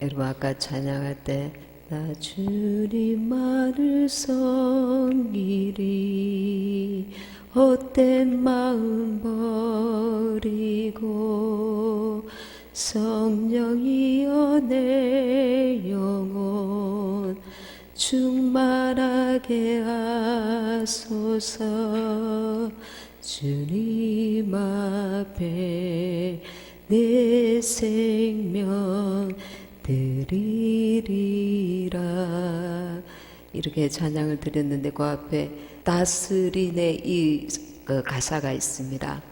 여러분 아까 찬양할 때 나 주님만을 섬기리 헛된 마음 버리고 성령이여 내 영혼 충만하게 하소서. 주님 앞에 내 생명 드리리라. 이렇게 찬양을 드렸는데 그 앞에 다스린의 이 가사가 있습니다.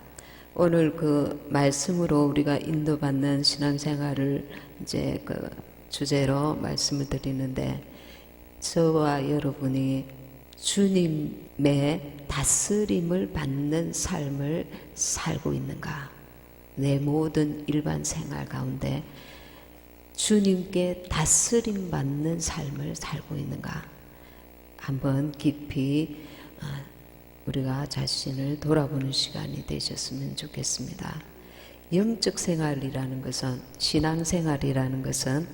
오늘 그 말씀으로 우리가 인도받는 신앙생활을 이제 그 주제로 말씀을 드리는데, 저와 여러분이 주님의 다스림을 받는 삶을 살고 있는가? 내 모든 일반 생활 가운데 주님께 다스림 받는 삶을 살고 있는가? 한번 깊이 우리가 자신을 돌아보는 시간이 되셨으면 좋겠습니다. 영적 생활이라는 것은, 신앙생활이라는 것은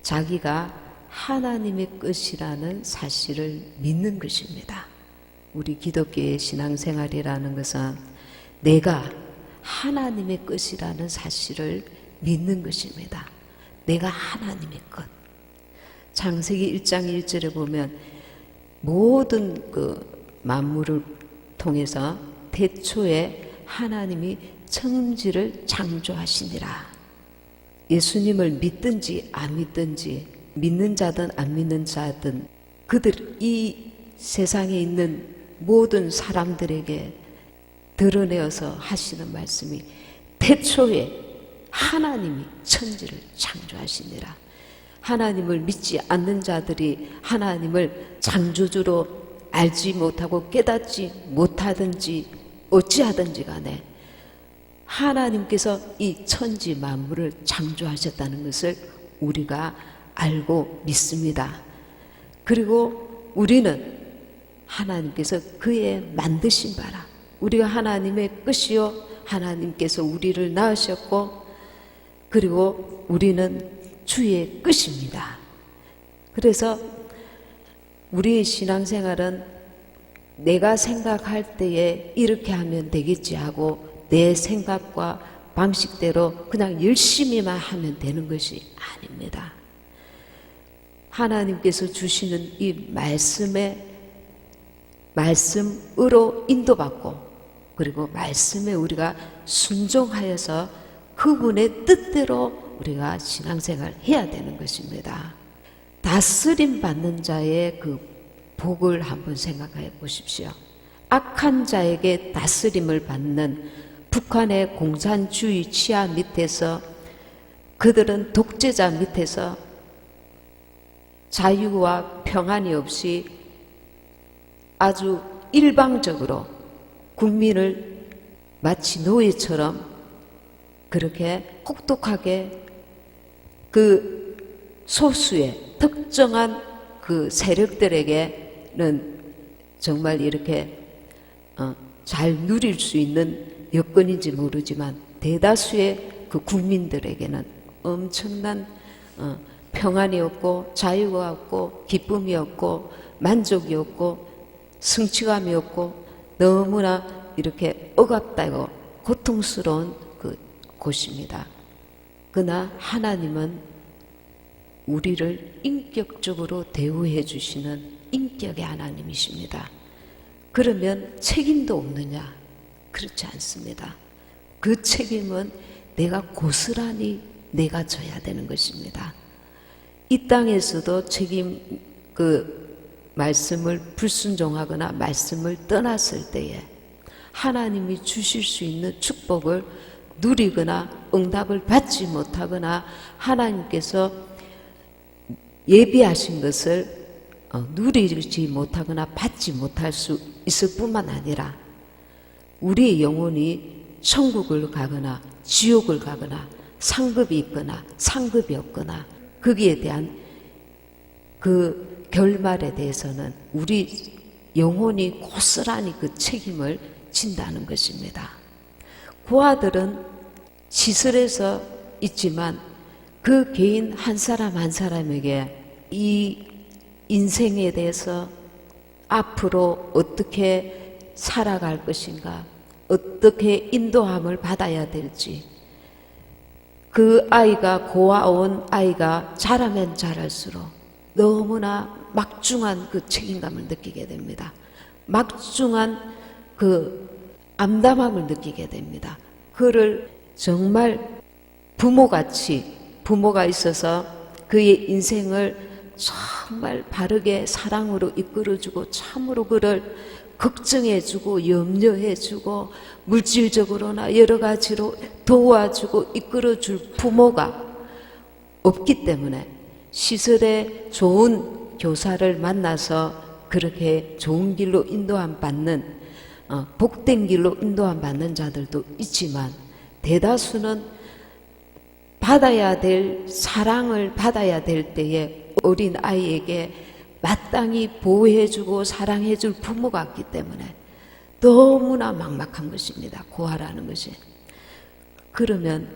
자기가 하나님의 것이라는 사실을 믿는 것입니다. 우리 기독교의 신앙생활이라는 것은 내가 하나님의 것이라는 사실을 믿는 것입니다. 내가 하나님의 것. 창세기 1장 1절에 보면 모든 그 만물을 통해서 태초에 하나님이 천지를 창조하시니라. 예수님을 믿든지 안 믿든지, 믿는 자든 안 믿는 자든, 그들 이 세상에 있는 모든 사람들에게 드러내어서 하시는 말씀이 태초에 하나님이 천지를 창조하시니라. 하나님을 믿지 않는 자들이 하나님을 창조주로 알지 못하고 깨닫지 못하든지 어찌하든지 간에 하나님께서 이 천지 만물을 창조하셨다는 것을 우리가 알고 믿습니다. 그리고 우리는 하나님께서 그의 만드신 바라, 우리가 하나님의 것이요 하나님께서 우리를 낳으셨고, 그리고 우리는 주의 것입니다. 그래서 우리의 신앙생활은 내가 생각할 때에 이렇게 하면 되겠지 하고 내 생각과 방식대로 그냥 열심히만 하면 되는 것이 아닙니다. 하나님께서 주시는 이 말씀으로 인도받고, 그리고 말씀에 우리가 순종하여서 그분의 뜻대로 우리가 신앙생활을 해야 되는 것입니다. 다스림 받는 자의 그 복을 한번 생각해 보십시오. 악한 자에게 다스림을 받는 북한의 공산주의 치하 밑에서, 그들은 독재자 밑에서 자유와 평안이 없이 아주 일방적으로 국민을 마치 노예처럼 그렇게 혹독하게 그 소수의 특정한 그 세력들에게는 정말 이렇게 잘 누릴 수 있는 여건인지 모르지만 대다수의 그 국민들에게는 엄청난 평안이 없고 자유가 없고 기쁨이 없고 만족이 없고 성취감이 없고 너무나 이렇게 억압되고 고통스러운 그 곳입니다. 그러나 하나님은 우리를 인격적으로 대우해 주시는 인격의 하나님이십니다. 그러면 책임도 없느냐? 그렇지 않습니다. 그 책임은 내가 고스란히 내가 져야 되는 것입니다. 이 땅에서도 책임, 말씀을 불순종하거나 말씀을 떠났을 때에 하나님이 주실 수 있는 축복을 누리거나 응답을 받지 못하거나 하나님께서 예비하신 것을 누리지 못하거나 받지 못할 수 있을 뿐만 아니라 우리의 영혼이 천국을 가거나 지옥을 가거나 상급이 있거나 상급이 없거나 거기에 대한 그 결말에 대해서는 우리 영혼이 고스란히 그 책임을 진다는 것입니다. 고아들은 시설에서 있지만 그 개인 한 사람 한 사람에게 이 인생에 대해서 앞으로 어떻게 살아갈 것인가, 어떻게 인도함을 받아야 될지, 그 아이가 고아온 아이가 자라면 자랄수록 너무나 막중한 그 책임감을 느끼게 됩니다. 막중한 그 암담함을 느끼게 됩니다. 그를 정말 부모같이, 부모가 있어서 그의 인생을 정말 바르게 사랑으로 이끌어주고 참으로 그를 걱정해주고 염려해주고 물질적으로나 여러 가지로 도와주고 이끌어줄 부모가 없기 때문에 시설에 좋은 교사를 만나서 그렇게 좋은 길로 인도함 받는, 복된 길로 인도함 받는 자들도 있지만, 대다수는 받아야 될 사랑을 받아야 될 때에 어린 아이에게 마땅히 보호해주고 사랑해줄 부모가 없기 때문에 너무나 막막한 것입니다. 고아라는 것이. 그러면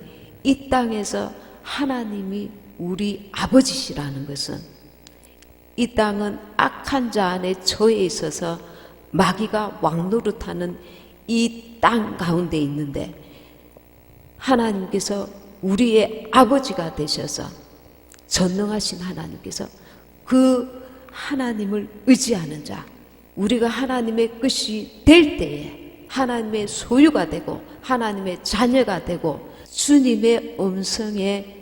이 땅에서 하나님이 우리 아버지시라는 것은, 이 땅은 악한 자 안에 처해 있어서 마귀가 왕노릇하는 이 땅 가운데 있는데, 하나님께서 우리의 아버지가 되셔서, 전능하신 하나님께서 그 하나님을 의지하는 자, 우리가 하나님의 것이 될 때에 하나님의 소유가 되고 하나님의 자녀가 되고 주님의 음성에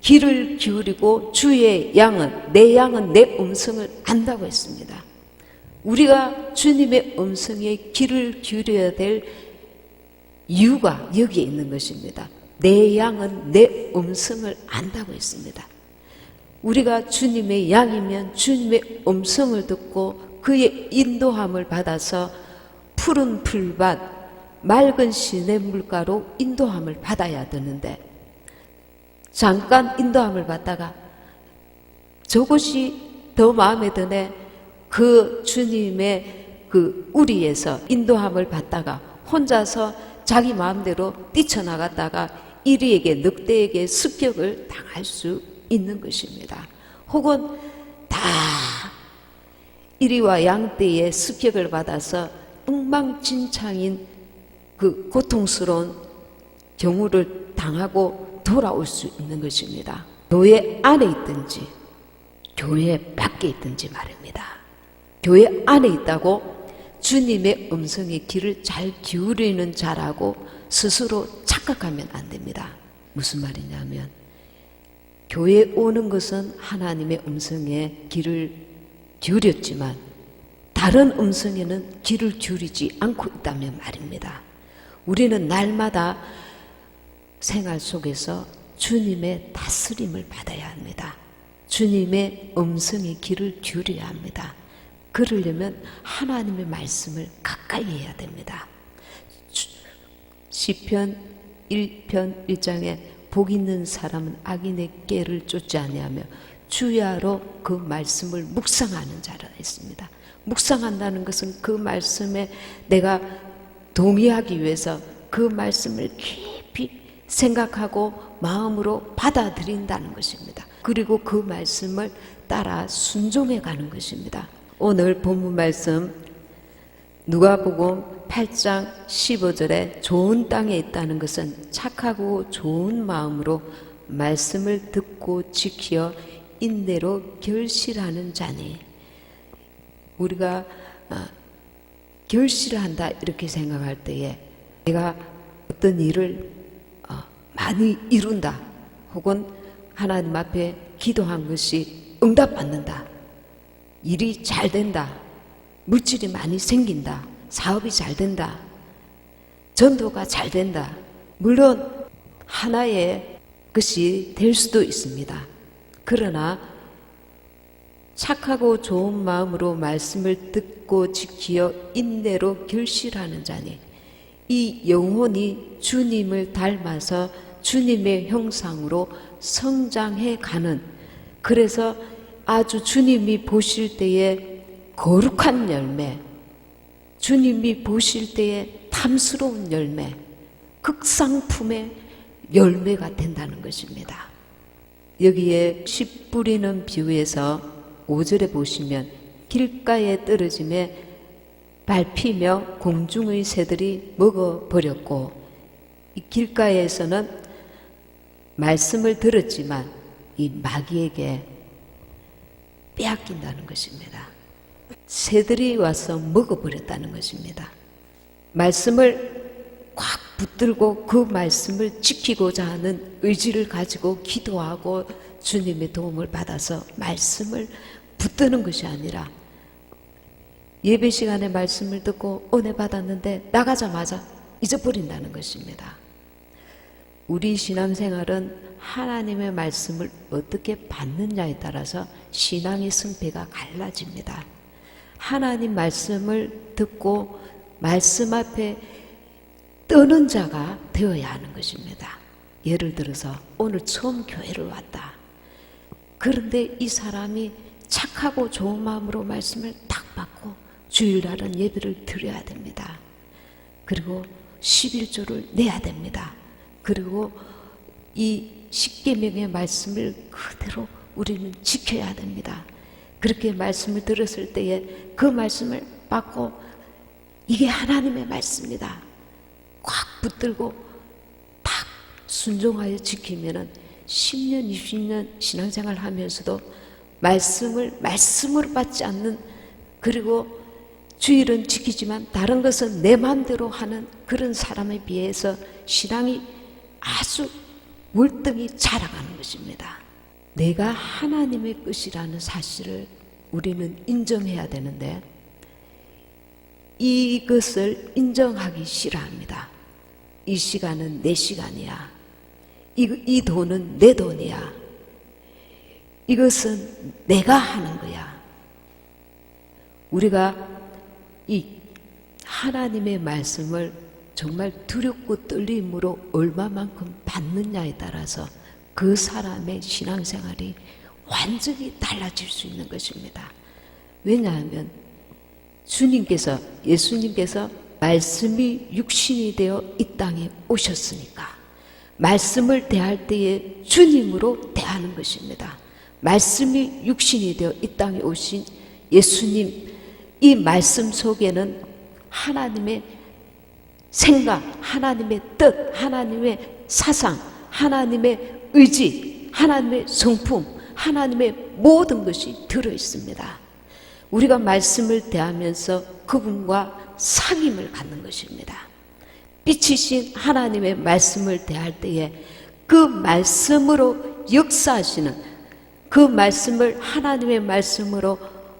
귀를 기울이고 주의 양은, 내 양은 내 음성을 안다고 했습니다. 우리가 주님의 음성에 귀를 기울여야 될 이유가 여기에 있는 것입니다. 내 양은 내 음성을 안다고 했습니다. 우리가 주님의 양이면 주님의 음성을 듣고 그의 인도함을 받아서 푸른 풀밭, 맑은 시냇물가로 인도함을 받아야 되는데, 잠깐 인도함을 받다가 저것이 더 마음에 드네, 그 주님의 그 우리에서 인도함을 받다가 혼자서 자기 마음대로 뛰쳐나갔다가 이리에게 늑대에게 습격을 당할 수 있는 것입니다. 혹은 다 이리와 양떼의 습격을 받아서 엉망진창인 그 고통스러운 경우를 당하고 돌아올 수 있는 것입니다. 교회 안에 있든지 교회 밖에 있든지 말입니다. 교회 안에 있다고 주님의 음성에 귀를 잘 기울이는 자라고 스스로 착각하면 안 됩니다. 무슨 말이냐면, 교회에 오는 것은 하나님의 음성에 귀를 기울였지만 다른 음성에는 귀를 기울이지 않고 있다면 말입니다. 우리는 날마다 생활 속에서 주님의 다스림을 받아야 합니다. 주님의 음성에 귀를 기울여야 합니다. 그러려면 하나님의 말씀을 가까이 해야 됩니다. 시편 1편 1장에 복 있는 사람은 악인의 꾀를 쫓지 아니하며 주야로 그 말씀을 묵상하는 자라 했습니다. 묵상한다는 것은 그 말씀에 내가 동의하기 위해서 그 말씀을 깊이 생각하고 마음으로 받아들인다는 것입니다. 그리고 그 말씀을 따라 순종해 가는 것입니다. 오늘 본문 말씀 누가복음 8장 15절에 좋은 땅에 있다는 것은 착하고 좋은 마음으로 말씀을 듣고 지켜 인내로 결실하는 자니, 우리가 결실한다 이렇게 생각할 때에 내가 어떤 일을 많이 이룬다, 혹은 하나님 앞에 기도한 것이 응답받는다, 일이 잘 된다, 물질이 많이 생긴다, 사업이 잘 된다, 전도가 잘 된다. 물론 하나의 것이 될 수도 있습니다. 그러나 착하고 좋은 마음으로 말씀을 듣고 지키어 인내로 결실하는 자니, 이 영혼이 주님을 닮아서 주님의 형상으로 성장해 가는, 그래서 아주 주님이 보실 때에 거룩한 열매, 주님이 보실 때에 탐스러운 열매, 극상품의 열매가 된다는 것입니다. 여기에 씨 뿌리는 비유에서 5절에 보시면 길가에 떨어짐에 밟히며 공중의 새들이 먹어버렸고, 이 길가에서는 말씀을 들었지만 이 마귀에게 빼앗긴다는 것입니다. 새들이 와서 먹어버렸다는 것입니다. 말씀을 꽉 붙들고 그 말씀을 지키고자 하는 의지를 가지고 기도하고 주님의 도움을 받아서 말씀을 붙드는 것이 아니라, 예배 시간에 말씀을 듣고 은혜 받았는데 나가자마자 잊어버린다는 것입니다. 우리 신앙생활은 하나님의 말씀을 어떻게 받느냐에 따라서 신앙의 승패가 갈라집니다. 하나님 말씀을 듣고 말씀 앞에 떠는 자가 되어야 하는 것입니다. 예를 들어서 오늘 처음 교회를 왔다. 그런데 이 사람이 착하고 좋은 마음으로 말씀을 딱 받고 주일날은 예배를 드려야 됩니다. 그리고 11조를 내야 됩니다. 그리고 이 십계명의 말씀을 그대로 우리는 지켜야 됩니다. 그렇게 말씀을 들었을 때에 그 말씀을 받고 이게 하나님의 말씀이다 꽉 붙들고 딱 순종하여 지키면은 10년, 20년 신앙생활 하면서도 말씀으로 받지 않는, 그리고 주일은 지키지만 다른 것은 내 마음대로 하는 그런 사람에 비해서 신앙이 아주 월등히 자라가는 것입니다. 내가 하나님의 것이라는 사실을 우리는 인정해야 되는데 이것을 인정하기 싫어합니다. 이 시간은 내 시간이야. 이 돈은 내 돈이야. 이것은 내가 하는 거야. 우리가 이 하나님의 말씀을 정말 두렵고 떨림으로 얼마만큼 받느냐에 따라서 그 사람의 신앙생활이 완전히 달라질 수 있는 것입니다. 왜냐하면 주님께서, 예수님께서 말씀이 육신이 되어 이 땅에 오셨으니까 말씀을 대할 때에 주님으로 대하는 것입니다. 말씀이 육신이 되어 이 땅에 오신 예수님, 이 말씀 속에는 하나님의 생각, 하나님의 뜻, 하나님의 사상, 하나님의 의지, 하나님의 성품, 하나님의 모든 것이 들어있습니다. 우리가 말씀을 대하면서 그분과 사귐을 갖는 것입니다. 빛이신 하나님의 말씀을 대할 때에 그 말씀으로 역사하시는, 그 말씀을 하나님의 말씀으로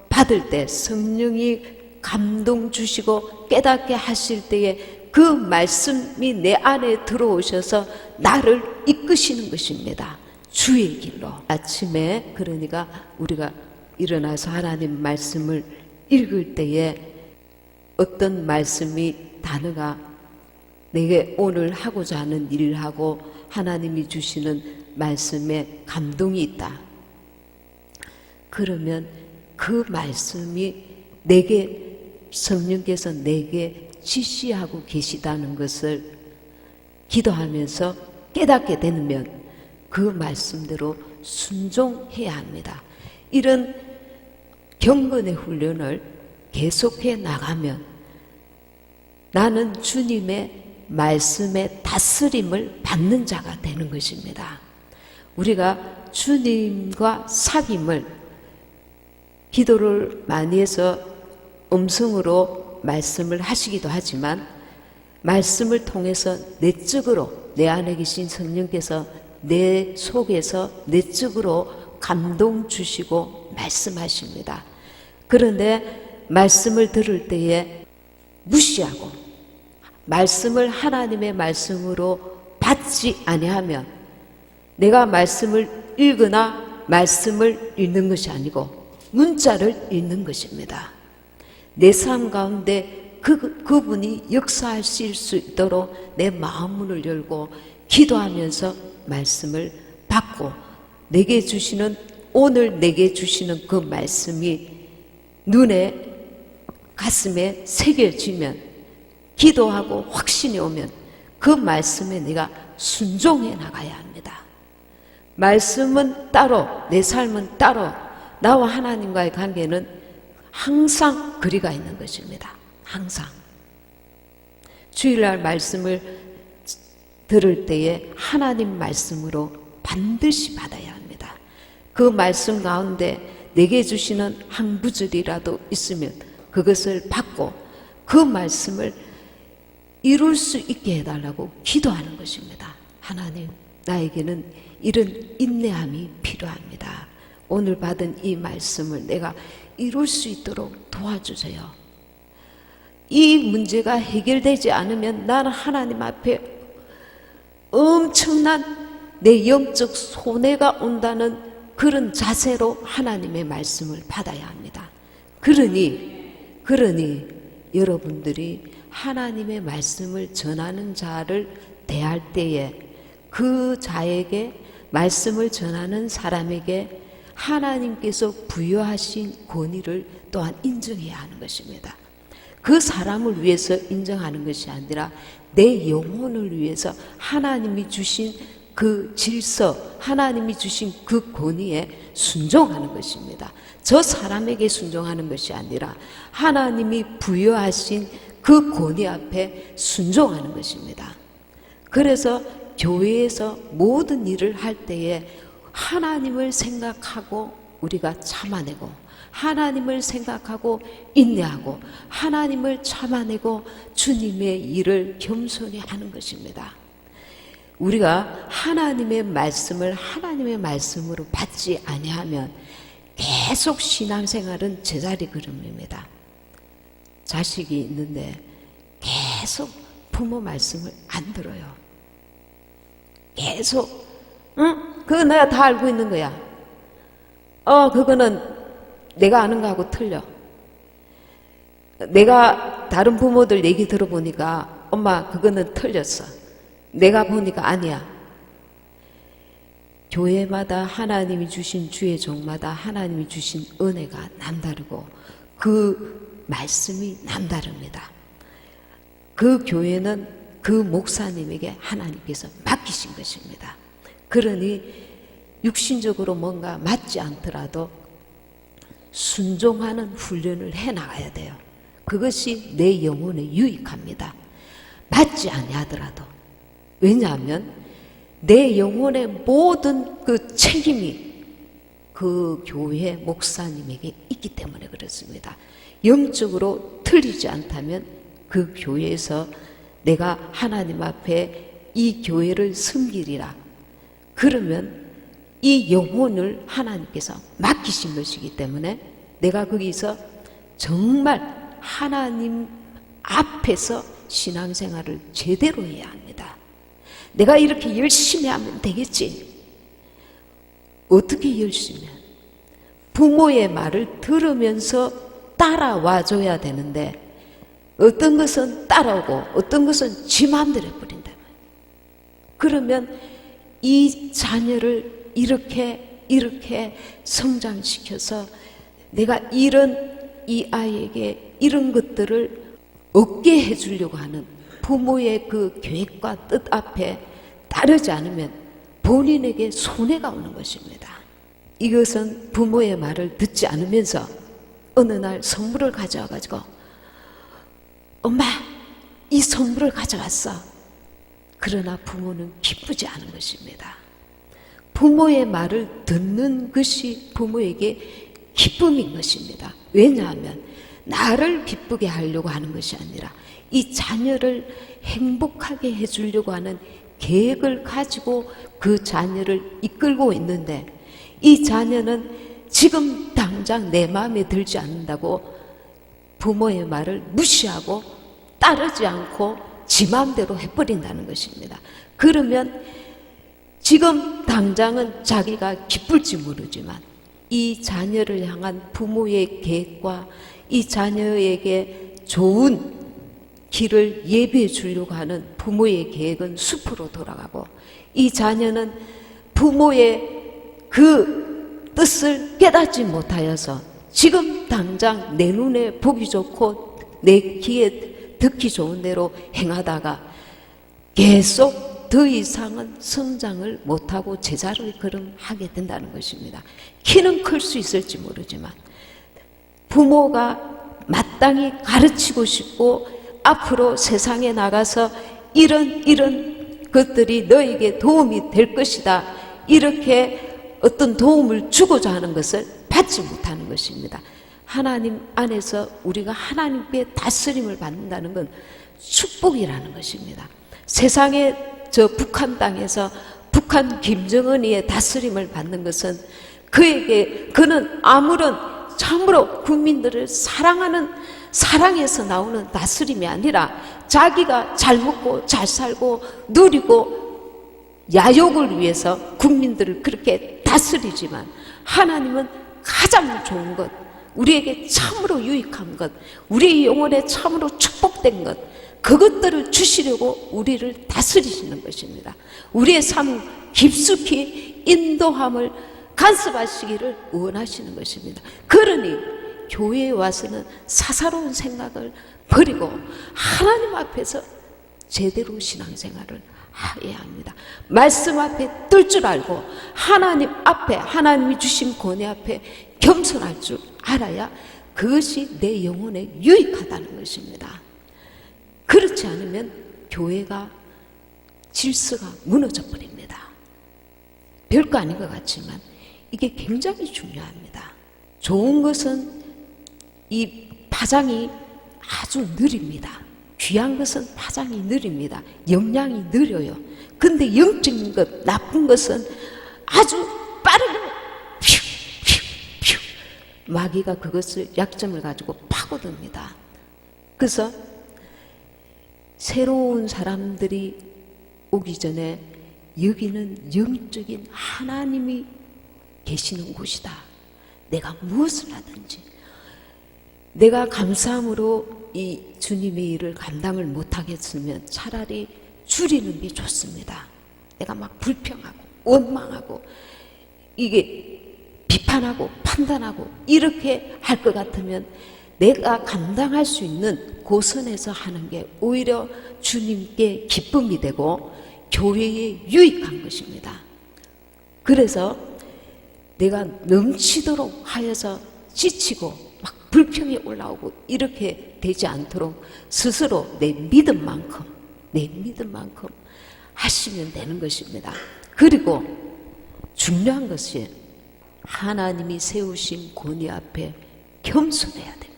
받을 때 성령이 감동 주시고 깨닫게 하실 때에 그 말씀이 내 안에 들어오셔서 나를 이끄시는 것입니다. 주의 길로. 아침에 그러니까 우리가 일어나서 하나님 말씀을 읽을 때에 어떤 말씀이, 단어가 내게 오늘 하고자 하는 일하고 하나님이 주시는 말씀에 감동이 있다. 그러면 그 말씀이 내게, 성령께서 내게 지시하고 계시다는 것을 기도하면서 깨닫게 되면 그 말씀대로 순종해야 합니다. 이런 경건의 훈련을 계속해 나가면 나는 주님의 말씀의 다스림을 받는 자가 되는 것입니다. 우리가 주님과 사귐을, 기도를 많이 해서 음성으로 말씀을 하시기도 하지만 말씀을 통해서 내적으로 내 안에 계신 성령께서 내 속에서 내적으로 감동 주시고 말씀하십니다. 그런데 말씀을 들을 때에 무시하고 말씀을 하나님의 말씀으로 받지 아니하면, 내가 말씀을 읽으나 말씀을 읽는 것이 아니고 문자를 읽는 것입니다. 내 삶 가운데 그분이 역사하실 수 있도록 내 마음 문을 열고 기도하면서 말씀을 받고, 내게 주시는, 오늘 내게 주시는 그 말씀이 눈에, 가슴에 새겨지면, 기도하고 확신이 오면 그 말씀에 내가 순종해 나가야 합니다. 말씀은 따로, 내 삶은 따로, 나와 하나님과의 관계는 항상 거리가 있는 것입니다. 항상. 주일날 말씀을 들을 때에 하나님 말씀으로 반드시 받아야 합니다. 그 말씀 가운데 내게 주시는 한 구절이라도 있으면 그것을 받고 그 말씀을 이룰 수 있게 해달라고 기도하는 것입니다. 하나님, 나에게는 이런 인내함이 필요합니다. 오늘 받은 이 말씀을 내가 이룰 수 있도록 도와주세요. 이 문제가 해결되지 않으면 나는 하나님 앞에 엄청난 내 영적 손해가 온다는 그런 자세로 하나님의 말씀을 받아야 합니다. 그러니 여러분들이 하나님의 말씀을 전하는 자를 대할 때에 그 자에게 말씀을 전하는 사람에게 하나님께서 부여하신 권위를 또한 인정해야 하는 것입니다. 그 사람을 위해서 인정하는 것이 아니라 내 영혼을 위해서 하나님이 주신 그 질서, 하나님이 주신 그 권위에 순종하는 것입니다. 저 사람에게 순종하는 것이 아니라 하나님이 부여하신 그 권위 앞에 순종하는 것입니다. 그래서 교회에서 모든 일을 할 때에 하나님을 생각하고 우리가 참아내고, 하나님을 생각하고 인내하고, 하나님을 참아내고 주님의 일을 겸손히 하는 것입니다. 우리가 하나님의 말씀을 하나님의 말씀으로 받지 아니하면 계속 신앙생활은 제자리 걸음입니다. 자식이 있는데 계속 부모 말씀을 안 들어요. 계속 그거 내가 다 알고 있는 거야. 그거는 내가 아는 거하고 틀려. 내가 다른 부모들 얘기 들어보니까 엄마 그거는 틀렸어. 내가 보니까 아니야. 교회마다 하나님이 주신 주의 종마다 하나님이 주신 은혜가 남다르고 그 말씀이 남다릅니다. 그 교회는 그 목사님에게 하나님께서 맡기신 것입니다. 그러니 육신적으로 뭔가 맞지 않더라도 순종하는 훈련을 해나가야 돼요. 그것이 내 영혼에 유익합니다. 맞지 아니하더라도. 왜냐하면 내 영혼의 모든 그 책임이 그 교회 목사님에게 있기 때문에 그렇습니다. 영적으로 틀리지 않다면 그 교회에서 내가 하나님 앞에 이 교회를 섬기리라. 그러면 이 영혼을 하나님께서 맡기신 것이기 때문에 내가 거기서 정말 하나님 앞에서 신앙생활을 제대로 해야 합니다. 내가 이렇게 열심히 하면 되겠지. 어떻게 열심히 하면? 부모의 말을 들으면서 따라와 줘야 되는데 어떤 것은 따라오고 어떤 것은 지 마음대로 해버린다. 그러면 이 자녀를 이렇게 성장시켜서 내가 이 아이에게 이런 것들을 얻게 해주려고 하는 부모의 그 계획과 뜻 앞에 따르지 않으면 본인에게 손해가 오는 것입니다. 이것은 부모의 말을 듣지 않으면서 어느 날 선물을 가져와가지고 엄마 이 선물을 가져왔어. 그러나 부모는 기쁘지 않은 것입니다. 부모의 말을 듣는 것이 부모에게 기쁨인 것입니다. 왜냐하면 나를 기쁘게 하려고 하는 것이 아니라 이 자녀를 행복하게 해주려고 하는 계획을 가지고 그 자녀를 이끌고 있는데 이 자녀는 지금 당장 내 마음에 들지 않는다고 부모의 말을 무시하고 따르지 않고 지 마음대로 해버린다는 것입니다. 그러면 지금 당장은 자기가 기쁠지 모르지만 이 자녀를 향한 부모의 계획과 이 자녀에게 좋은 길을 예비해 주려고 하는 부모의 계획은 숲으로 돌아가고 이 자녀는 부모의 그 뜻을 깨닫지 못하여서 지금 당장 내 눈에 보기 좋고 내 귀에 듣기 좋은 대로 행하다가 계속 더 이상은 성장을 못하고 제자리 걸음하게 된다는 것입니다. 키는 클 수 있을지 모르지만 부모가 마땅히 가르치고 싶고 앞으로 세상에 나가서 이런 것들이 너에게 도움이 될 것이다, 이렇게 어떤 도움을 주고자 하는 것을 받지 못하는 것입니다. 하나님 안에서 우리가 하나님께 다스림을 받는다는 건 축복이라는 것입니다. 세상에 저 북한 땅에서 북한 김정은이의 다스림을 받는 것은 그는 아무런 참으로 국민들을 사랑하는 사랑에서 나오는 다스림이 아니라 자기가 잘 먹고 잘 살고 누리고 야욕을 위해서 국민들을 그렇게 다스리지만, 하나님은 가장 좋은 것, 우리에게 참으로 유익한 것, 우리의 영혼에 참으로 축복된 것, 그것들을 주시려고 우리를 다스리시는 것입니다. 우리의 삶 깊숙이 인도함을 간섭하시기를 원하시는 것입니다. 그러니 교회에 와서는 사사로운 생각을 버리고 하나님 앞에서 제대로 신앙생활을 해야 합니다. 말씀 앞에 뜰 줄 알고 하나님 앞에, 하나님이 주신 권위 앞에 겸손할 줄 알아야 그것이 내 영혼에 유익하다는 것입니다. 그렇지 않으면 교회가 질서가 무너져 버립니다. 별거 아닌 것 같지만 이게 굉장히 중요합니다. 좋은 것은 이 파장이 아주 느립니다. 귀한 것은 파장이 느립니다. 영향이 느려요. 근데 영적인 것, 나쁜 것은 아주 빠르게 퓨퓨퓨 마귀가 그것을 약점을 가지고 파고듭니다. 그래서 새로운 사람들이 오기 전에 여기는 영적인 하나님이 계시는 곳이다. 내가 무엇을 하든지 내가 감사함으로 이 주님의 일을 감당을 못하겠으면 차라리 줄이는 게 좋습니다. 내가 막 불평하고 원망하고 이게 비판하고 판단하고 이렇게 할 것 같으면 내가 감당할 수 있는 고선에서 하는 게 오히려 주님께 기쁨이 되고 교회에 유익한 것입니다. 그래서 내가 넘치도록 하여서 지치고 막 불평이 올라오고 이렇게 되지 않도록 스스로 내 믿음만큼 하시면 되는 것입니다. 그리고 중요한 것이 하나님이 세우신 권위 앞에 겸손해야 됩니다.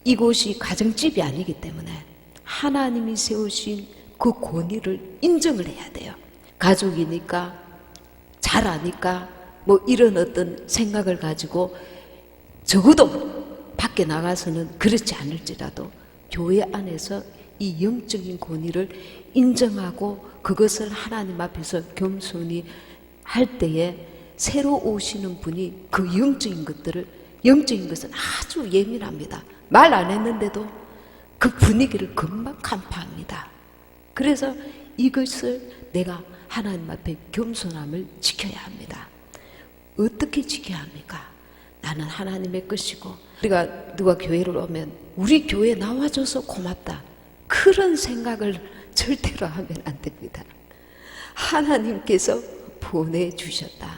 이곳이 가정집이 아니기 때문에 하나님이 세우신 그 권위를 인정을 해야 돼요. 가족이니까 잘 아니까 뭐 이런 어떤 생각을 가지고 적어도 밖에 나가서는 그렇지 않을지라도 교회 안에서 이 영적인 권위를 인정하고 그것을 하나님 앞에서 겸손히 할 때에 새로 오시는 분이 그 영적인 것은 아주 예민합니다. 말 안 했는데도 그 분위기를 금방 간파합니다. 그래서 이것을 내가 하나님 앞에 겸손함을 지켜야 합니다. 어떻게 지켜야 합니까? 나는 하나님의 것이고, 우리가 누가 교회를 오면 우리 교회 나와줘서 고맙다, 그런 생각을 절대로 하면 안 됩니다. 하나님께서 보내주셨다.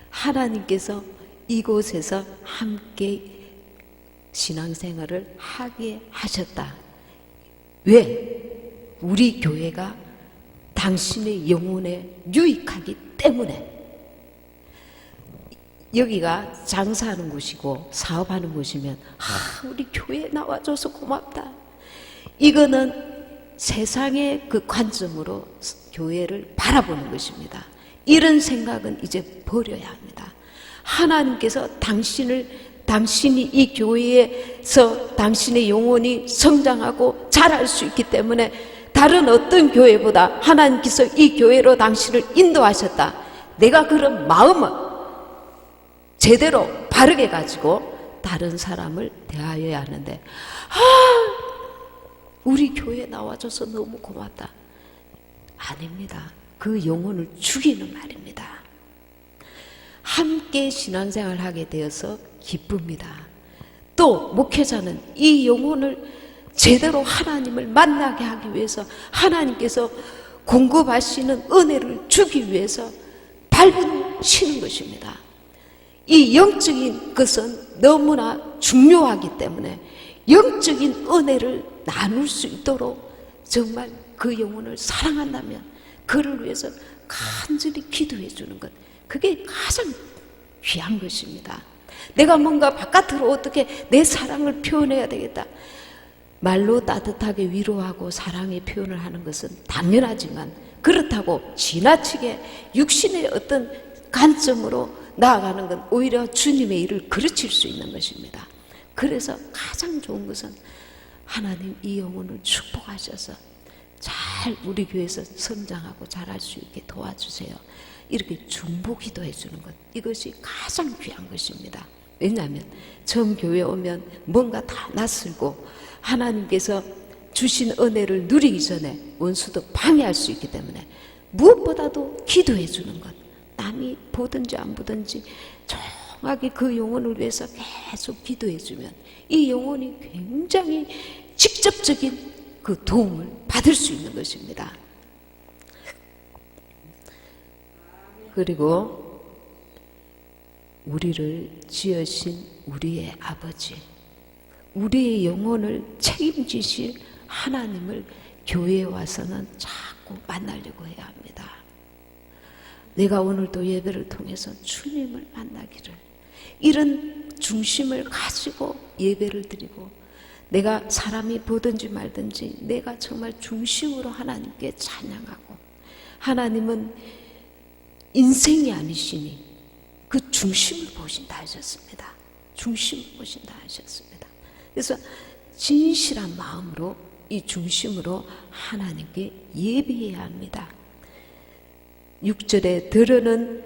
하나님께서 이곳에서 함께 신앙생활을 하게 하셨다. 왜? 우리 교회가 당신의 영혼에 유익하기 때문에. 여기가 장사하는 곳이고 사업하는 곳이면 우리 교회에 나와줘서 고맙다, 이거는 세상의 그 관점으로 교회를 바라보는 것입니다. 이런 생각은 이제 버려야 합니다. 하나님께서 당신이 이 교회에서 당신의 영혼이 성장하고 자랄 수 있기 때문에 다른 어떤 교회보다 하나님께서 이 교회로 당신을 인도하셨다. 내가 그런 마음을 제대로 바르게 가지고 다른 사람을 대하여야 하는데, 우리 교회에 나와줘서 너무 고맙다, 아닙니다. 그 영혼을 죽이는 말입니다. 함께 신앙생활을 하게 되어서 기쁩니다. 또 목회자는 이 영혼을 제대로 하나님을 만나게 하기 위해서 하나님께서 공급하시는 은혜를 주기 위해서 발버둥치는 것입니다. 이 영적인 것은 너무나 중요하기 때문에 영적인 은혜를 나눌 수 있도록 정말 그 영혼을 사랑한다면 그를 위해서 간절히 기도해 주는 것, 그게 가장 귀한 것입니다. 내가 뭔가 바깥으로 어떻게 내 사랑을 표현해야 되겠다, 말로 따뜻하게 위로하고 사랑의 표현을 하는 것은 당연하지만 그렇다고 지나치게 육신의 어떤 관점으로 나아가는 건 오히려 주님의 일을 그르칠 수 있는 것입니다. 그래서 가장 좋은 것은 하나님 이 영혼을 축복하셔서 잘 우리 교회에서 성장하고 자랄 수 있게 도와주세요, 이렇게 중보 기도해 주는 것, 이것이 가장 귀한 것입니다. 왜냐하면 처음 교회에 오면 뭔가 다 낯설고 하나님께서 주신 은혜를 누리기 전에 원수도 방해할 수 있기 때문에 무엇보다도 기도해 주는 것, 남이 보든지 안 보든지 정확하게 그 영혼을 위해서 계속 기도해 주면 이 영혼이 굉장히 직접적인 그 도움을 받을 수 있는 것입니다. 그리고 우리를 지으신 우리의 아버지, 우리의 영혼을 책임지실 하나님을 교회에 와서는 자꾸 만나려고 해야 합니다. 내가 오늘도 예배를 통해서 주님을 만나기를, 이런 중심을 가지고 예배를 드리고, 내가 사람이 보든지 말든지 내가 정말 중심으로 하나님께 찬양하고, 하나님은 인생이 아니시니 그 중심을 보신다 하셨습니다. 중심을 보신다 하셨습니다. 그래서 진실한 마음으로 이 중심으로 하나님께 예배해야 합니다. 6절에 들으는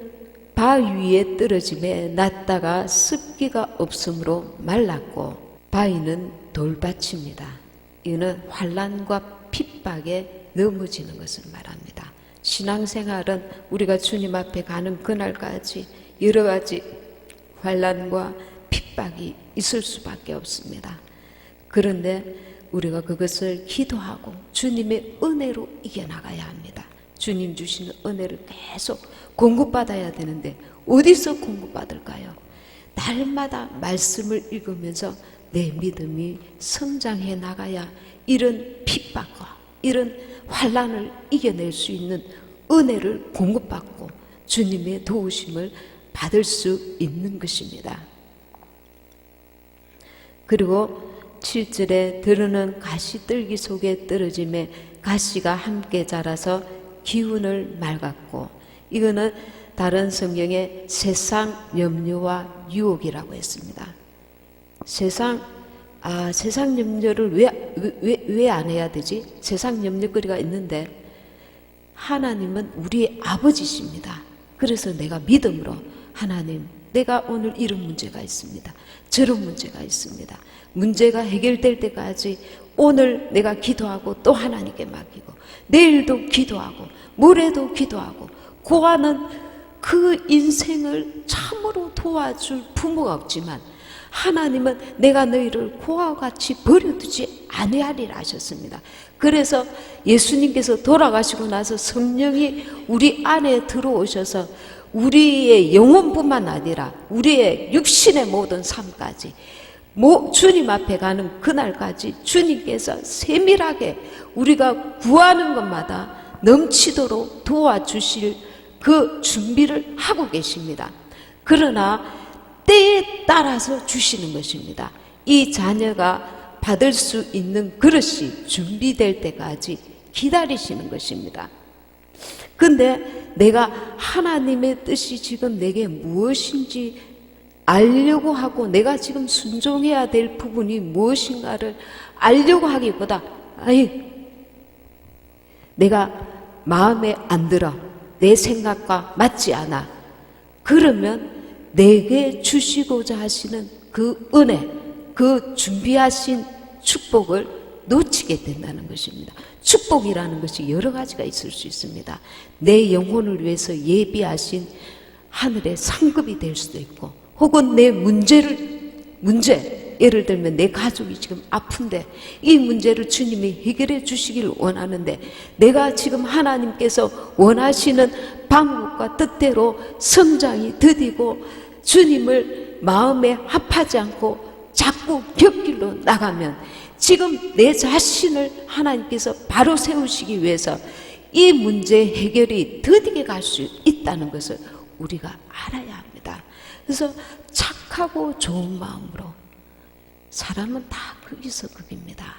바 위에 떨어짐에 났다가 습기가 없으므로 말랐고 바위는 돌밭입니다. 이는 환난과 핍박에 넘어지는 것을 말합니다. 신앙생활은 우리가 주님 앞에 가는 그날까지 여러 가지 환난과 핍박이 있을 수밖에 없습니다. 그런데 우리가 그것을 기도하고 주님의 은혜로 이겨나가야 합니다. 주님 주시는 은혜를 계속 공급받아야 되는데 어디서 공급받을까요? 날마다 말씀을 읽으면서 내 믿음이 성장해 나가야 이런 핍박과 이런 환난을 이겨낼 수 있는 은혜를 공급받고 주님의 도우심을 받을 수 있는 것입니다. 그리고 7절에 들으는 가시떨기 속에 떨어짐에 가시가 함께 자라서 기운을 맑았고, 이거는 다른 성경에 세상 염려와 유혹이라고 했습니다. 세상 염려를 왜 안 해야 되지? 세상 염려거리가 있는데 하나님은 우리의 아버지십니다. 그래서 내가 믿음으로 하나님, 내가 오늘 이런 문제가 있습니다. 저런 문제가 있습니다. 문제가 해결될 때까지 오늘 내가 기도하고 또 하나님께 맡기고 내일도 기도하고 모레도 기도하고 고하는 그 인생을 참으로 도와줄 부모가 없지만 하나님은 내가 너희를 고아와 같이 버려두지 아니하리라 하셨습니다. 그래서 예수님께서 돌아가시고 나서 성령이 우리 안에 들어오셔서 우리의 영혼뿐만 아니라 우리의 육신의 모든 삶까지 주님 앞에 가는 그날까지 주님께서 세밀하게 우리가 구하는 것마다 넘치도록 도와주실 그 준비를 하고 계십니다. 그러나 때에 따라서 주시는 것입니다. 이 자녀가 받을 수 있는 그릇이 준비될 때까지 기다리시는 것입니다. 근데 내가 하나님의 뜻이 지금 내게 무엇인지 알려고 하고 내가 지금 순종해야 될 부분이 무엇인가를 알려고 하기보다 내가 마음에 안 들어, 내 생각과 맞지 않아, 그러면 내게 주시고자 하시는 그 은혜, 그 준비하신 축복을 놓치게 된다는 것입니다. 축복이라는 것이 여러 가지가 있을 수 있습니다. 내 영혼을 위해서 예비하신 하늘의 상급이 될 수도 있고, 혹은 내 문제, 예를 들면 내 가족이 지금 아픈데 이 문제를 주님이 해결해 주시길 원하는데 내가 지금 하나님께서 원하시는 방법과 뜻대로 성장이 더디고 주님을 마음에 합하지 않고 자꾸 곁길로 나가면 지금 내 자신을 하나님께서 바로 세우시기 위해서 이 문제 해결이 더디게 갈 수 있다는 것을 우리가 알아야 합니다. 그래서 착하고 좋은 마음으로 사람은 다 거기서 거기입니다.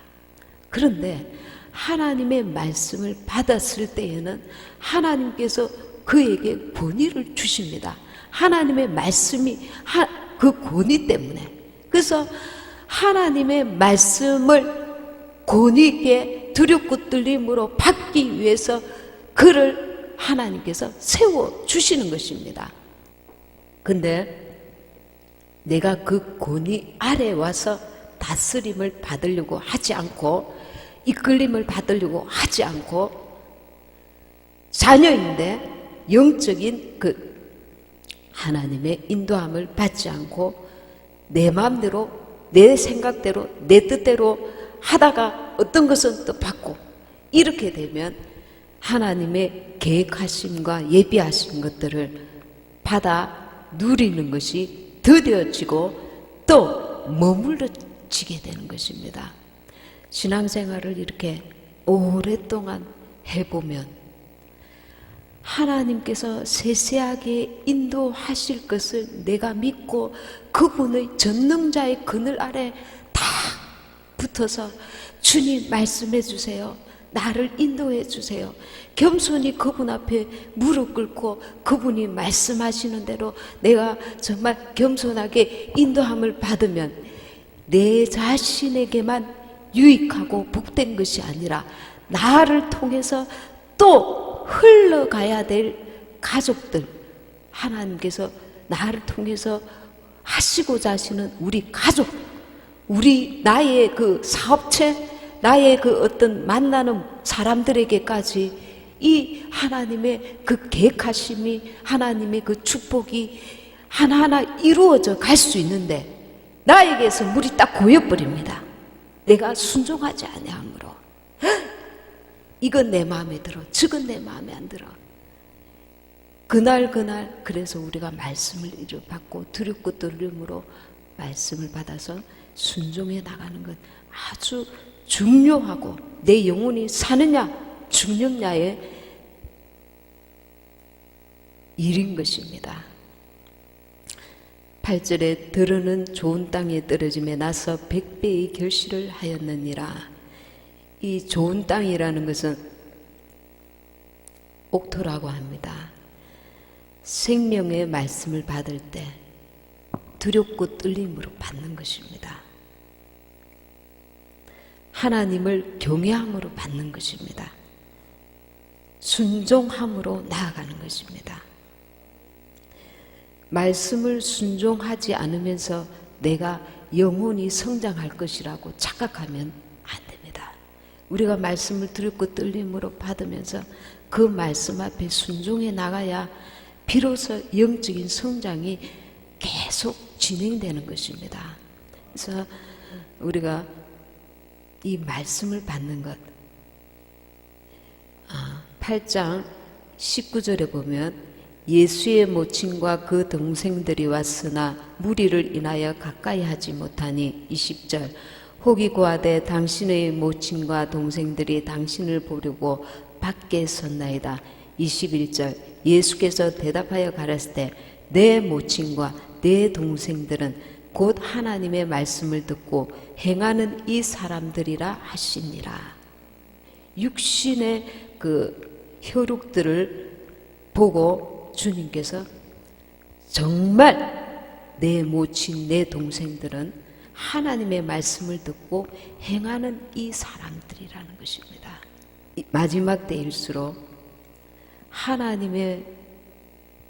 그런데 하나님의 말씀을 받았을 때에는 하나님께서 그에게 권위를 주십니다. 하나님의 말씀이 그 권위 때문에. 그래서 하나님의 말씀을 권위 있게 두렵고 떨림으로 받기 위해서 그를 하나님께서 세워주시는 것입니다. 근데 내가 그 권위 아래 와서 다스림을 받으려고 하지 않고 이끌림을 받으려고 하지 않고 자녀인데 영적인 그 하나님의 인도함을 받지 않고 내 마음대로 내 생각대로 내 뜻대로 하다가 어떤 것은 또 받고 이렇게 되면 하나님의 계획하심과 예비하신 것들을 받아 누리는 것이 더뎌지고 또 머물러지게 되는 것입니다. 신앙생활을 이렇게 오랫동안 해보면 하나님께서 세세하게 인도하실 것을 내가 믿고 그분의 전능자의 그늘 아래 다 붙어서 주님 말씀해 주세요. 나를 인도해 주세요. 겸손히 그분 앞에 무릎 꿇고 그분이 말씀하시는 대로 내가 정말 겸손하게 인도함을 받으면 내 자신에게만 유익하고 복된 것이 아니라 나를 통해서 또 흘러가야 될 가족들, 하나님께서 나를 통해서 하시고자 하시는 우리 가족, 나의 그 사업체, 나의 그 어떤 만나는 사람들에게까지 이 하나님의 그 계획하심이, 하나님의 그 축복이 하나하나 이루어져 갈 수 있는데 나에게서 물이 딱 고여버립니다. 내가 순종하지 아니함으로. 이건 내 마음에 들어, 저건 내 마음에 안 들어. 그날 그래서 우리가 말씀을 받고 두렵고 떨림으로 말씀을 받아서 순종해 나가는 건 아주 중요하고 내 영혼이 사느냐 죽느냐의 일인 것입니다. 8절에 들으는 좋은 땅에 떨어짐에 나서 100배의 결실을 하였느니라. 이 좋은 땅이라는 것은 옥토라고 합니다. 생명의 말씀을 받을 때 두렵고 떨림으로 받는 것입니다. 하나님을 경외함으로 받는 것입니다. 순종함으로 나아가는 것입니다. 말씀을 순종하지 않으면서 내가 영혼이 성장할 것이라고 착각하면 안 됩니다. 우리가 말씀을 두렵고 떨림으로 받으면서 그 말씀 앞에 순종해 나가야 비로소 영적인 성장이 계속 진행되는 것입니다. 그래서 우리가 이 말씀을 받는 것, 8장 19절에 보면 예수의 모친과 그 동생들이 왔으나 무리를 인하여 가까이 하지 못하니 20절 혹이 고하되 당신의 모친과 동생들이 당신을 보려고 밖에 섰나이다. 21절 예수께서 대답하여 가라사대 내 모친과 내 동생들은 곧 하나님의 말씀을 듣고 행하는 이 사람들이라 하시니라. 육신의 그 혈육들을 보고 주님께서 정말 내 모친, 내 동생들은 하나님의 말씀을 듣고 행하는 이 사람들이라는 것입니다. 마지막 때일수록 하나님의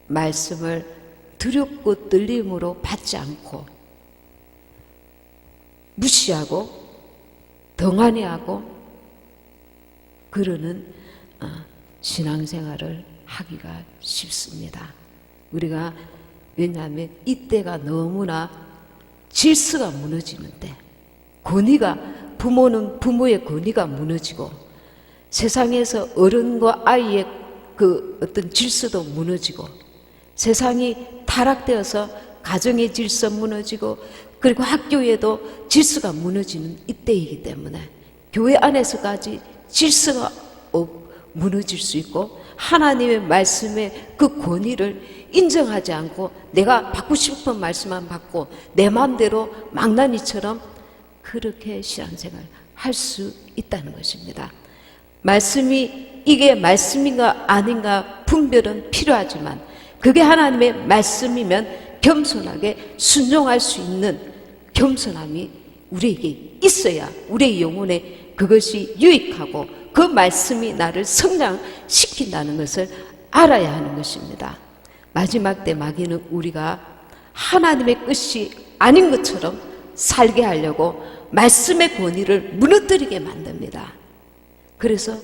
말씀을 두렵고 떨림으로 받지 않고 무시하고 덩하니하고 그러는 신앙생활을 하기가 쉽습니다. 우리가 왜냐하면 이때가 너무나 질서가 무너지는데, 권위가, 부모는 부모의 권위가 무너지고 세상에서 어른과 아이의 그 어떤 질서도 무너지고 세상이 타락되어서 가정의 질서 무너지고 그리고 학교에도 질서가 무너지는 이때이기 때문에 교회 안에서까지 질서가 무너질 수 있고 하나님의 말씀의 그 권위를 인정하지 않고 내가 받고 싶은 말씀만 받고 내 마음대로 망나니처럼 그렇게 신앙생활 할 수 있다는 것입니다. 말씀이 이게 말씀인가 아닌가 분별은 필요하지만 그게 하나님의 말씀이면 겸손하게 순종할 수 있는 겸손함이 우리에게 있어야 우리의 영혼에 그것이 유익하고 그 말씀이 나를 성장시킨다는 것을 알아야 하는 것입니다. 마지막 때 마귀는 우리가 하나님의 뜻이 아닌 것처럼 살게 하려고 말씀의 권위를 무너뜨리게 만듭니다. 그래서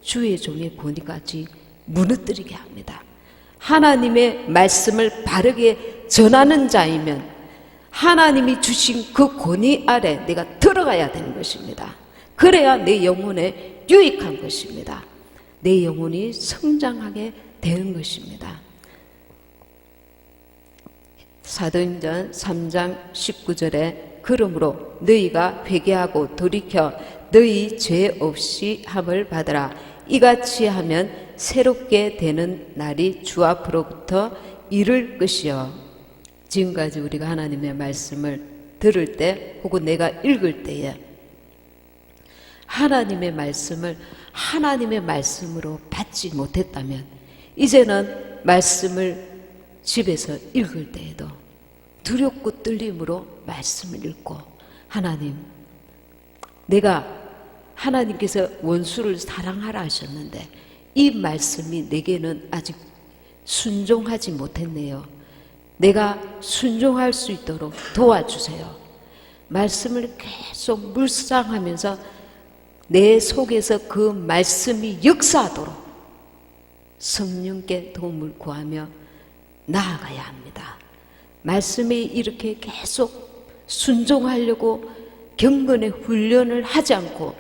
주의 종의 권위까지 무너뜨리게 합니다. 하나님의 말씀을 바르게 전하는 자이면 하나님이 주신 그 권위 아래 내가 들어가야 되는 것입니다. 그래야 내 영혼에 유익한 것입니다. 내 영혼이 성장하게 되는 것입니다. 사도행전 3장 19절에 그러므로 너희가 회개하고 돌이켜 너희 죄 없이 함을 받으라. 이같이 하면 새롭게 되는 날이 주 앞으로부터 이를 것이요. 지금까지 우리가 하나님의 말씀을 들을 때 혹은 내가 읽을 때에 하나님의 말씀을 하나님의 말씀으로 받지 못했다면 이제는 말씀을 집에서 읽을 때에도 두렵고 떨림으로 말씀을 읽고 하나님, 내가 하나님께서 원수를 사랑하라 하셨는데 이 말씀이 내게는 아직 순종하지 못했네요. 내가 순종할 수 있도록 도와주세요. 말씀을 계속 묵상하면서 내 속에서 그 말씀이 역사하도록 성령께 도움을 구하며 나아가야 합니다. 말씀에 이렇게 계속 순종하려고 경건의 훈련을 하지 않고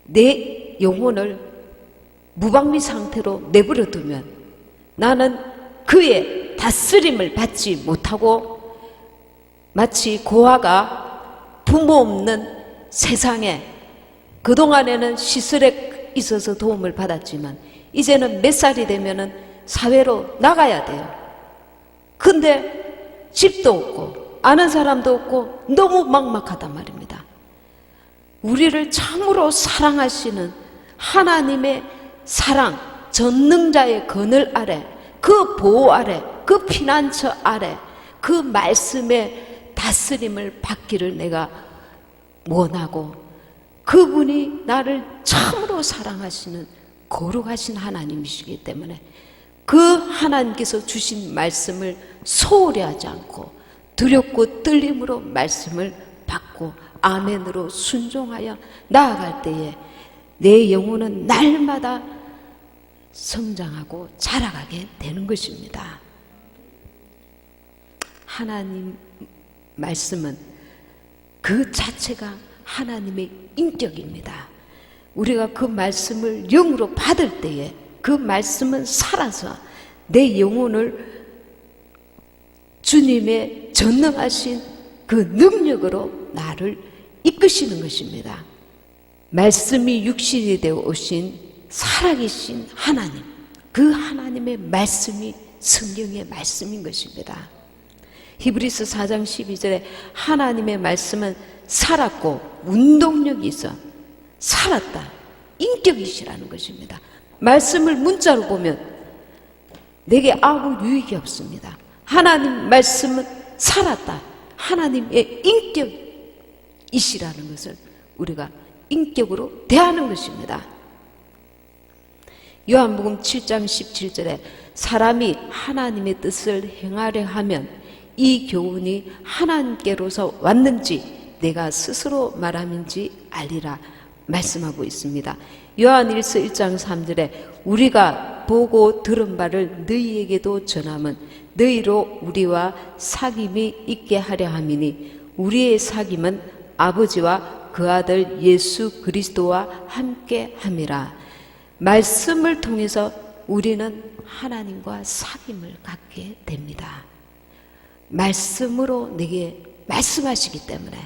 내 영혼을 무방비 상태로 내버려 두면 나는 그의 다스림을 받지 못하고 마치 고아가 부모 없는 세상에 그동안에는 시설에 있어서 도움을 받았지만 이제는 몇 살이 되면은 사회로 나가야 돼요. 근데 집도 없고 아는 사람도 없고 너무 막막하단 말입니다. 우리를 참으로 사랑하시는 하나님의 사랑, 전능자의 그늘 아래, 그 보호 아래, 그 피난처 아래, 그 말씀의 다스림을 받기를 내가 원하고 그분이 나를 참으로 사랑하시는 거룩하신 하나님이시기 때문에 그 하나님께서 주신 말씀을 소홀히 하지 않고 두렵고 떨림으로 말씀을 받고 아멘으로 순종하여 나아갈 때에 내 영혼은 날마다 성장하고 자라가게 되는 것입니다. 하나님 말씀은 그 자체가 하나님의 인격입니다. 우리가 그 말씀을 영으로 받을 때에 그 말씀은 살아서 내 영혼을 주님의 전능하신 그 능력으로 나를 이끄시는 것입니다. 말씀이 육신이 되어 오신 살아계신 하나님, 그 하나님의 말씀이 성경의 말씀인 것입니다. 히브리서 4장 12절에 하나님의 말씀은 살았고 운동력이 있어 살았다, 인격이시라는 것입니다. 말씀을 문자로 보면 내게 아무 유익이 없습니다. 하나님 말씀은 살았다, 하나님의 인격이시라는 것을 우리가 인격으로 대하는 것입니다. 요한복음 7장 17절에 사람이 하나님의 뜻을 행하려 하면 이 교훈이 하나님께로서 왔는지 내가 스스로 말함인지 알리라 말씀하고 있습니다. 요한일서 1장 3절에 우리가 보고 들은 바를 너희에게도 전함은 너희로 우리와 사귐이 있게 하려 함이니 우리의 사귐은 아버지와 그 아들 예수 그리스도와 함께 함이라. 말씀을 통해서 우리는 하나님과 사귐을 갖게 됩니다. 말씀으로 내게 말씀하시기 때문에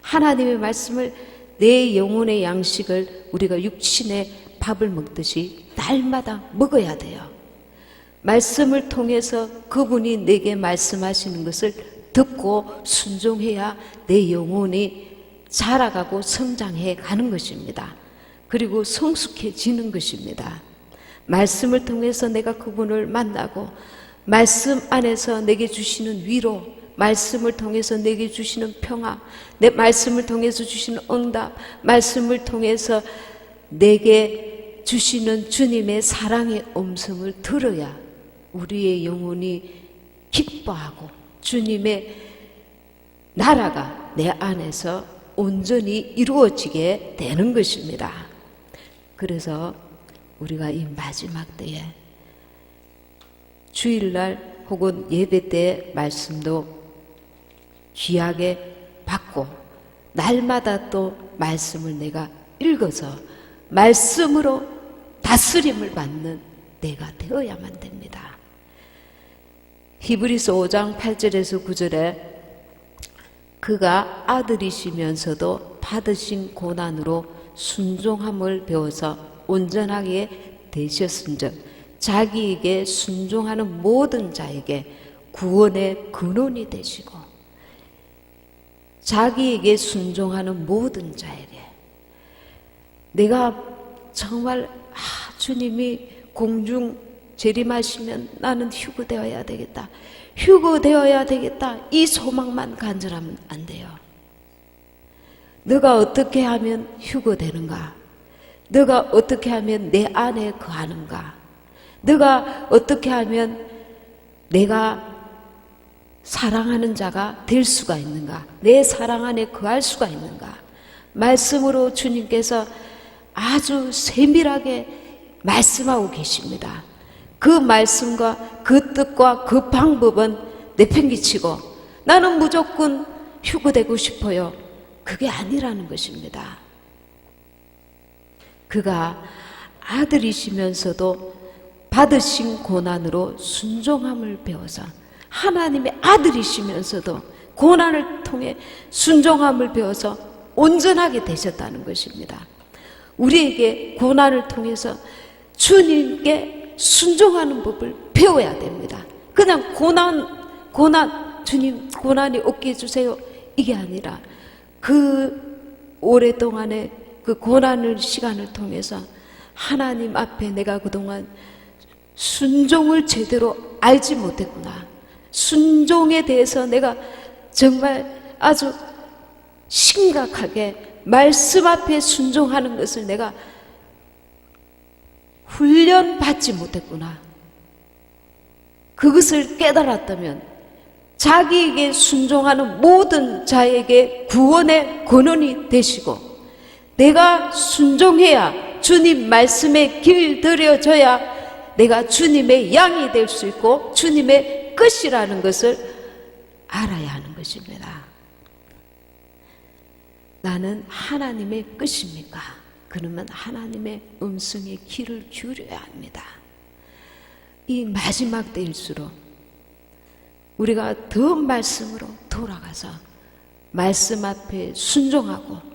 하나님의 말씀을, 내 영혼의 양식을 우리가 육신의 밥을 먹듯이 날마다 먹어야 돼요. 말씀을 통해서 그분이 내게 말씀하시는 것을 듣고 순종해야 내 영혼이 자라가고 성장해 가는 것입니다. 그리고 성숙해지는 것입니다. 말씀을 통해서 내가 그분을 만나고 말씀 안에서 내게 주시는 위로, 말씀을 통해서 내게 주시는 평화, 내 말씀을 통해서 주시는 응답, 말씀을 통해서 내게 주시는 주님의 사랑의 음성을 들어야 우리의 영혼이 기뻐하고 주님의 나라가 내 안에서 온전히 이루어지게 되는 것입니다. 그래서 우리가 이 마지막 때에 주일날 혹은 예배 때 말씀도 귀하게 받고 날마다 또 말씀을 내가 읽어서 말씀으로 다스림을 받는 내가 되어야만 됩니다. 히브리서 5장 8절에서 9절에 그가 아들이시면서도 받으신 고난으로 순종함을 배워서 온전하게 되셨은즉 자기에게 순종하는 모든 자에게 구원의 근원이 되시고, 자기에게 순종하는 모든 자에게, 내가 정말 주님이 공중 재림하시면 나는 휴거되어야 되겠다, 휴거되어야 되겠다, 이 소망만 간절하면 안 돼요. 너가 어떻게 하면 휴거되는가? 너가 어떻게 하면 내 안에 거하는가? 너가 어떻게 하면 내가 사랑하는 자가 될 수가 있는가? 내 사랑 안에 거할 수가 있는가? 말씀으로 주님께서 아주 세밀하게 말씀하고 계십니다. 그 말씀과 그 뜻과 그 방법은 내팽개치고 나는 무조건 휴거되고 싶어요, 그게 아니라는 것입니다. 그가 아들이시면서도 받으신 고난으로 순종함을 배워서, 하나님의 아들이시면서도 고난을 통해 순종함을 배워서 온전하게 되셨다는 것입니다. 우리에게 고난을 통해서 주님께 순종하는 법을 배워야 됩니다. 그냥 고난, 주님 고난이 없게 해주세요, 이게 아니라 그 오랫동안의 그 고난의 시간을 통해서 하나님 앞에 내가 그동안 순종을 제대로 알지 못했구나, 순종에 대해서 내가 정말 아주 심각하게 말씀 앞에 순종하는 것을 내가 훈련받지 못했구나, 그것을 깨달았다면 자기에게 순종하는 모든 자에게 구원의 근원이 되시고, 내가 순종해야 주님 말씀에 길들여져야 내가 주님의 양이 될 수 있고 주님의 끝이라는 것을 알아야 하는 것입니다. 나는 하나님의 끝입니까? 그러면 하나님의 음성에 귀를 기울여야 합니다. 이 마지막 때일수록 우리가 더 말씀으로 돌아가서 말씀 앞에 순종하고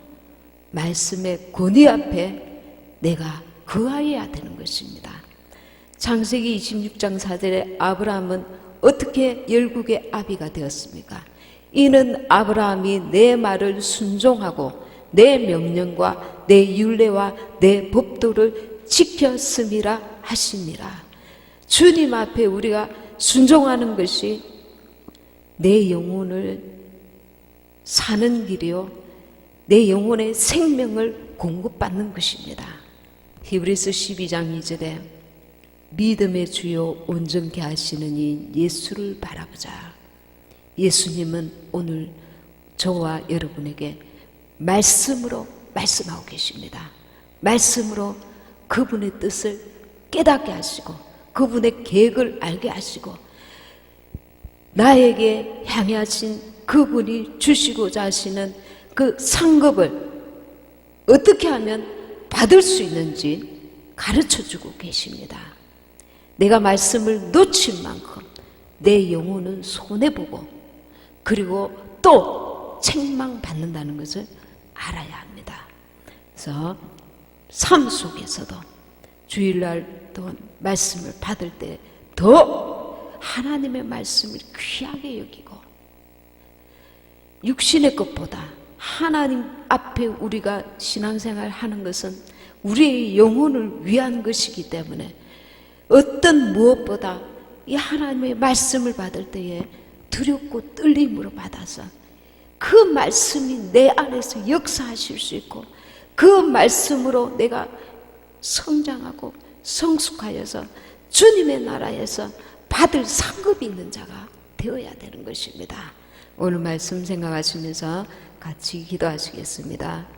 말씀의 권위 앞에 내가 거하여야 되는 것입니다. 창세기 26장 4절에 아브라함은 어떻게 열국의 아비가 되었습니까? 이는 아브라함이 내 말을 순종하고 내 명령과 내 율례와 내 법도를 지켰음이라 하시니라. 주님 앞에 우리가 순종하는 것이 내 영혼을 사는 길이요, 내 영혼의 생명을 공급받는 것입니다. 히브리서 12장 2절에 믿음의 주요 온전케 하시는 이 예수를 바라보자. 예수님은 오늘 저와 여러분에게 말씀으로 말씀하고 계십니다. 말씀으로 그분의 뜻을 깨닫게 하시고 그분의 계획을 알게 하시고 나에게 향해 하신 그분이 주시고자 하시는 그 상급을 어떻게 하면 받을 수 있는지 가르쳐주고 계십니다. 내가 말씀을 놓친 만큼 내 영혼은 손해보고 그리고 또 책망받는다는 것을 알아야 합니다. 그래서 삶 속에서도 주일날 또 말씀을 받을 때 더 하나님의 말씀을 귀하게 여기고 육신의 것보다 하나님 앞에 우리가 신앙생활 하는 것은 우리의 영혼을 위한 것이기 때문에 어떤 무엇보다 이 하나님의 말씀을 받을 때에 두렵고 떨림으로 받아서 그 말씀이 내 안에서 역사하실 수 있고 그 말씀으로 내가 성장하고 성숙하여서 주님의 나라에서 받을 상급이 있는 자가 되어야 되는 것입니다. 오늘 말씀 생각하시면서 같이 기도하시겠습니다.